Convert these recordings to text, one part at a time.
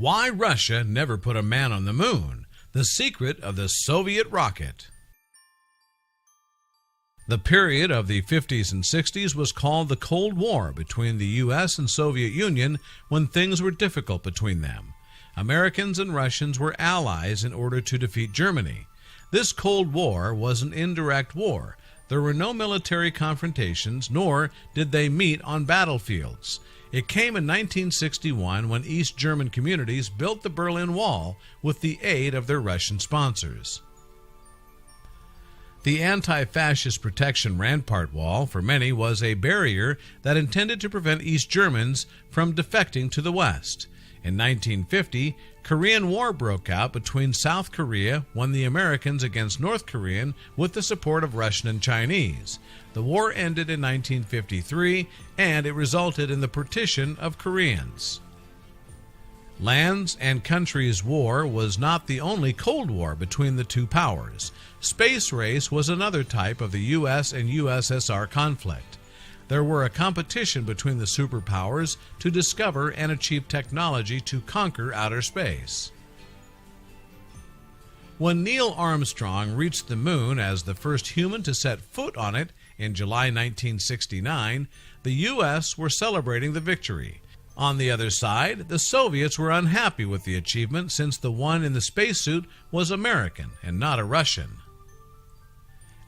Why Russia never put a man on the moon. The secret of the Soviet rocket. The period of the 50s and 60s was called the Cold War between the U.S. and Soviet Union when things were difficult between them. Americans and Russians were allies in order to defeat Germany. This Cold War was an indirect war. There were no military confrontations, nor did they meet on battlefields. It came in 1961 when East German communities built the Berlin Wall with the aid of their Russian sponsors. The anti-fascist protection rampart wall, for many, was a barrier that intended to prevent East Germans from defecting to the West. In 1950, Korean War broke out between South Korea when the Americans against North Korean with the support of Russian and Chinese. The war ended in 1953, and it resulted in the partition of Koreans. Lands and Countries War was not the only Cold War between the two powers. Space race was another type of the U.S. and USSR conflict. There were a competition between the superpowers to discover and achieve technology to conquer outer space. When Neil Armstrong reached the moon as the first human to set foot on it in July 1969, the U.S. were celebrating the victory. On the other side, the Soviets were unhappy with the achievement since the one in the spacesuit was American and not a Russian.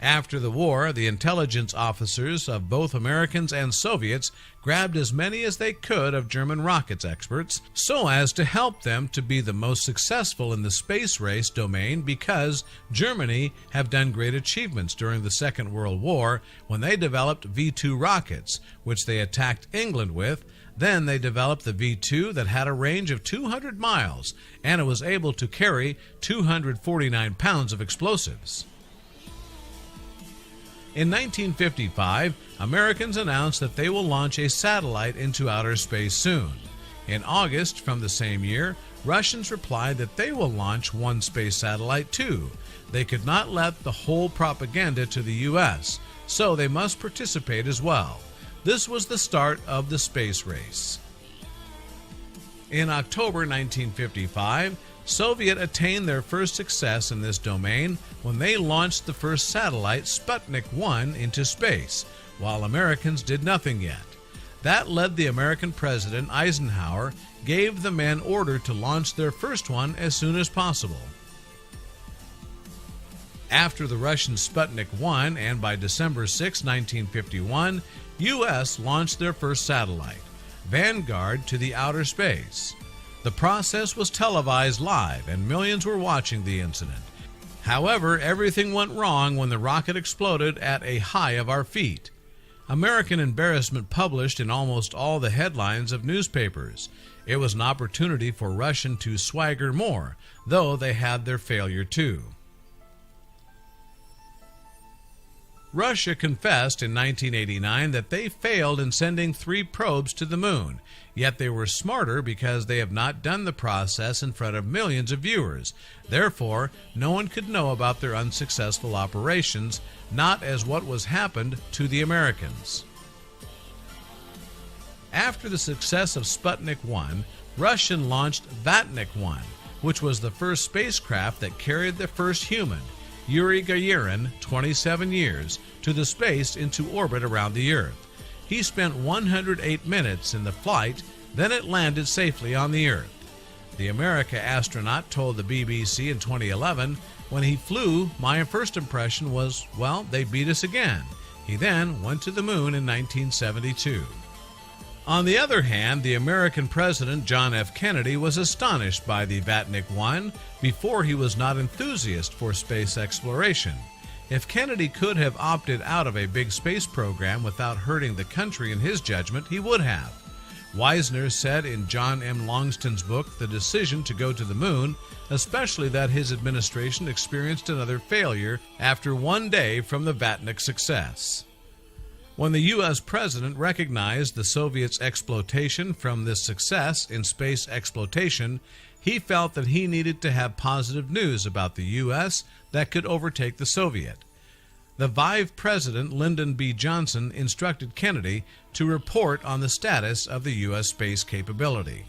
After the war, the intelligence officers of both Americans and Soviets grabbed as many as they could of German rockets experts so as to help them to be the most successful in the space race domain, because Germany have done great achievements during the Second World War when they developed V-2 rockets, which they attacked England with. Then they developed the V-2 that had a range of 200 miles, and it was able to carry 249 pounds of explosives. In 1955, Americans announced that they will launch a satellite into outer space soon. In August from the same year, Russians replied that they will launch one space satellite too. They could not let the whole propaganda to the U.S., so they must participate as well. This was the start of the space race. In October 1955, Soviet attained their first success in this domain when they launched the first satellite, Sputnik 1, into space, while Americans did nothing yet. That led the American President Eisenhower gave the men order to launch their first one as soon as possible. After the Russian Sputnik 1, and by December 6, 1951, U.S. launched their first satellite, Vanguard, to the outer space. The process was televised live, and millions were watching the incident. However, everything went wrong when the rocket exploded at a high of our feet. American embarrassment published in almost all the headlines of newspapers. It was an opportunity for Russia to swagger more, though they had their failure too. Russia confessed in 1989 that they failed in sending 3 probes to the moon, yet they were smarter because they have not done the process in front of millions of viewers. Therefore, no one could know about their unsuccessful operations, not as what was happened to the Americans. After the success of Sputnik 1, Russia launched Vatnik 1, which was the first spacecraft that carried the first human, Yuri Gagarin, 27 years, to the space into orbit around the Earth. He spent 108 minutes in the flight, then it landed safely on the Earth. The American astronaut told the BBC in 2011, "When he flew, my first impression was, well, they beat us again." He then went to the moon in 1972. On the other hand, the American President John F. Kennedy was astonished by the Vatnik 1 before he was not enthusiast for space exploration. If Kennedy could have opted out of a big space program without hurting the country in his judgment, he would have. Wisner said in John M. Longston's book, The Decision to Go to the Moon, especially that his administration experienced another failure after one day from the Vatnik success. When the U.S. president recognized the Soviets' exploitation from this success in space exploitation, he felt that he needed to have positive news about the U.S. that could overtake the Soviet. The Vice President Lyndon B. Johnson instructed Kennedy to report on the status of the U.S. space capability.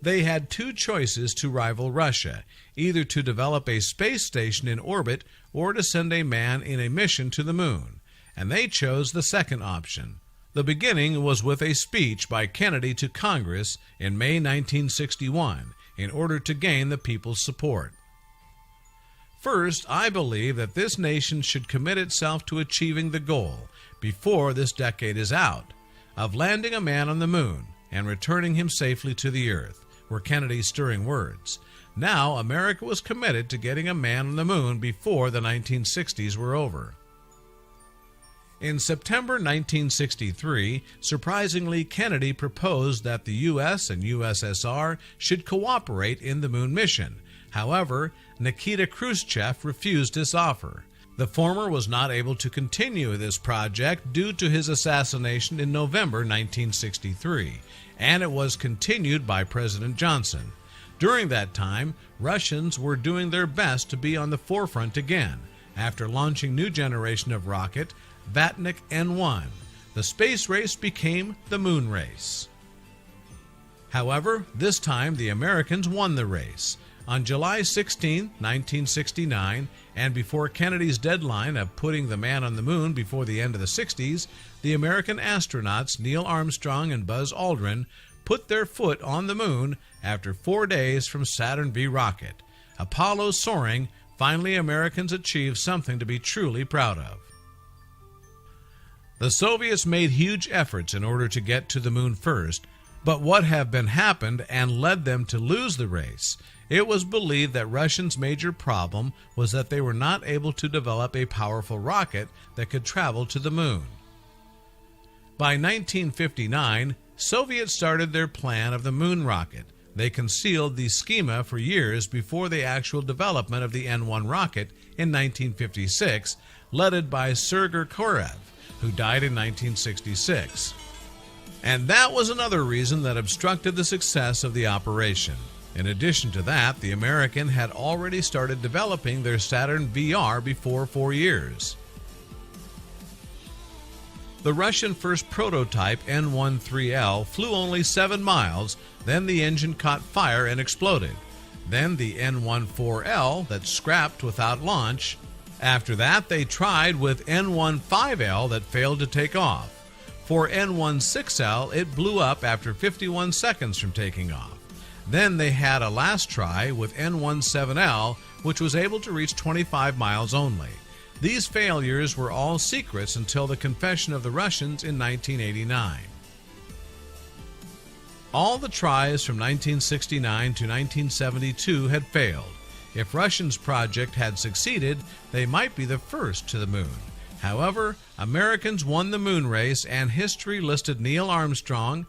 They had two choices to rival Russia, either to develop a space station in orbit or to send a man in a mission to the moon, and they chose the second option. The beginning was with a speech by Kennedy to Congress in May 1961 in order to gain the people's support. First, I believe that this nation should commit itself to achieving the goal, before this decade is out, of landing a man on the moon and returning him safely to the earth, were Kennedy's stirring words. Now, America was committed to getting a man on the moon before the 1960s were over. In September 1963, surprisingly, Kennedy proposed that the U.S. and USSR should cooperate in the moon mission. However, Nikita Khrushchev refused this offer. The former was not able to continue this project due to his assassination in November 1963, and it was continued by President Johnson. During that time, Russians were doing their best to be on the forefront again, after launching new generation of rocket, Vatnik N1. The space race became the moon race. However, this time the Americans won the race. On July 16, 1969, and before Kennedy's deadline of putting the man on the moon before the end of the 60s, the American astronauts Neil Armstrong and Buzz Aldrin put their foot on the moon after 4 days from Saturn V rocket. Apollo soaring, finally Americans achieved something to be truly proud of. The Soviets made huge efforts in order to get to the moon first, but what have been happened and led them to lose the race? It was believed that Russians' major problem was that they were not able to develop a powerful rocket that could travel to the moon. By 1959, Soviets started their plan of the moon rocket. They concealed the schema for years before the actual development of the N-1 rocket in 1956, led by Sergei Korolev, who died in 1966. And that was another reason that obstructed the success of the operation. In addition to that, the American had already started developing their Saturn VR before 4 years. The Russian first prototype N-13L flew only 7 miles, then the engine caught fire and exploded. Then the N-14L that scrapped without launch. After that, they tried with N-15L that failed to take off. For N-16L, it blew up after 51 seconds from taking off. Then they had a last try with N-17L, which was able to reach 25 miles only. These failures were all secrets until the confession of the Russians in 1989. All the tries from 1969 to 1972 had failed. If Russians' project had succeeded, they might be the first to the moon. However, Americans won the moon race, and history listed Neil Armstrong,